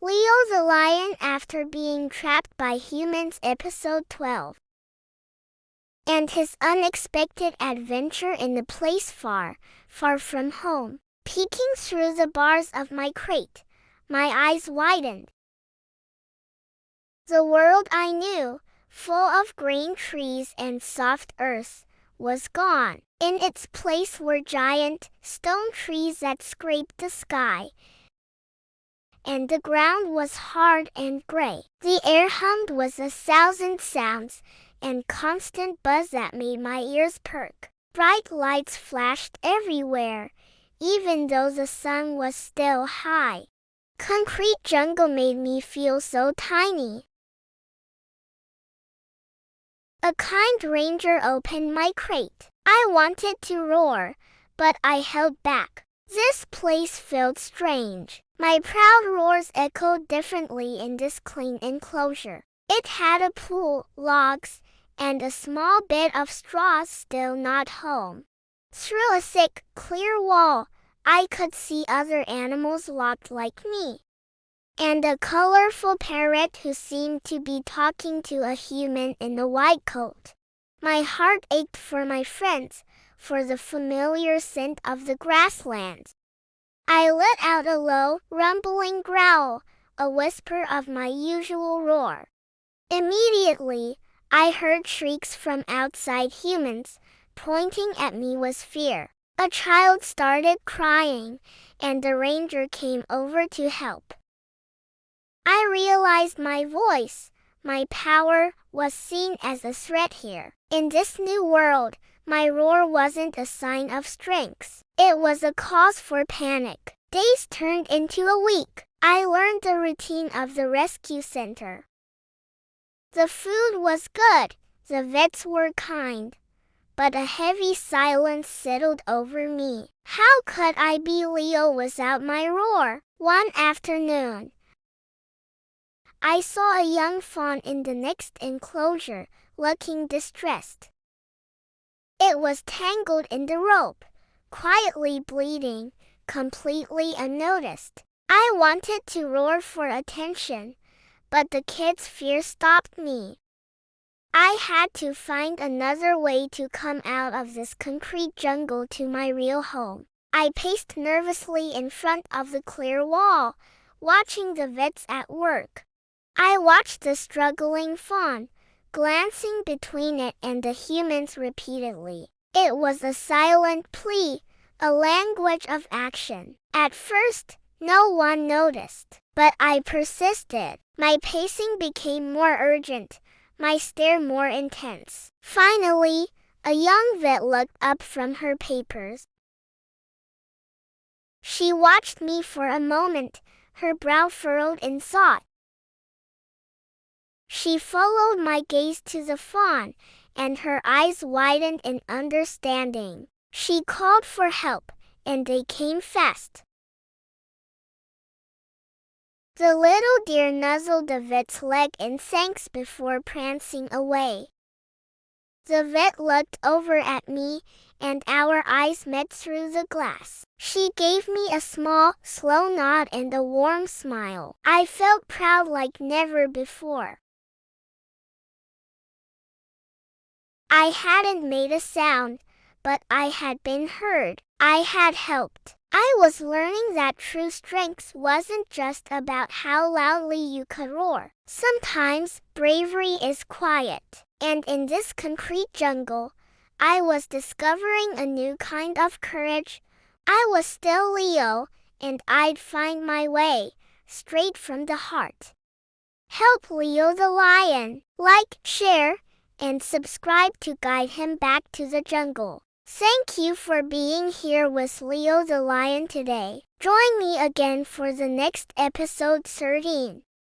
Leo the Lion after being trapped by humans, episode 12. And his unexpected adventure in a place far, far from home. Peeking through the bars of my crate, my eyes widened. The world I knew, full of green trees and soft earth, was gone. In its place were giant, stone trees that scraped the sky, and the ground was hard and gray. The air hummed with 1,000 sounds and constant buzz that made my ears perk. Bright lights flashed everywhere, even though the sun was still high. Concrete jungle made me feel so tiny. A kind ranger opened my crate. I wanted to roar, but I held back. This place felt strange. My proud roars echoed differently in this clean enclosure. It had a pool, logs, and a small bit of straw still not home. Through a thick, clear wall, I could see other animals locked like me, and a colorful parrot who seemed to be talking to a human in a white coat. My heart ached for my friends, for the familiar scent of the grasslands. I let out a low, rumbling growl, a whisper of my usual roar. Immediately, I heard shrieks from outside humans, pointing at me with fear. A child started crying, and the ranger came over to help. I realized my voice, my power, was seen as a threat here. In this new world, my roar wasn't a sign of strength. It was a cause for panic. Days turned into a week. I learned the routine of the rescue center. The food was good, the vets were kind, but a heavy silence settled over me. How could I be Leo without my roar? One afternoon, I saw a young fawn in the next enclosure, looking distressed. It was tangled in the rope, quietly bleeding, completely unnoticed. I wanted to roar for attention, but the kid's fear stopped me. I had to find another way to come out of this concrete jungle to my real home. I paced nervously in front of the clear wall, watching the vets at work. I watched the struggling fawn, glancing between it and the humans repeatedly. It was a silent plea, a language of action. At first, no one noticed, but I persisted. My pacing became more urgent, my stare more intense. Finally, a young vet looked up from her papers. She watched me for a moment, her brow furrowed in thought. She followed my gaze to the fawn, and her eyes widened in understanding. She called for help, and they came fast. The little deer nuzzled the vet's leg in thanks before prancing away. The vet looked over at me, and our eyes met through the glass. She gave me a small, slow nod and a warm smile. I felt proud like never before. I hadn't made a sound, but I had been heard. I had helped. I was learning that true strength wasn't just about how loudly you could roar. Sometimes bravery is quiet. And in this concrete jungle, I was discovering a new kind of courage. I was still Leo, and I'd find my way, straight from the heart. Help Leo the Lion. Like, share, and subscribe to guide him back to the jungle. Thank you for being here with Leo the Lion today. Join me again for the next episode 13.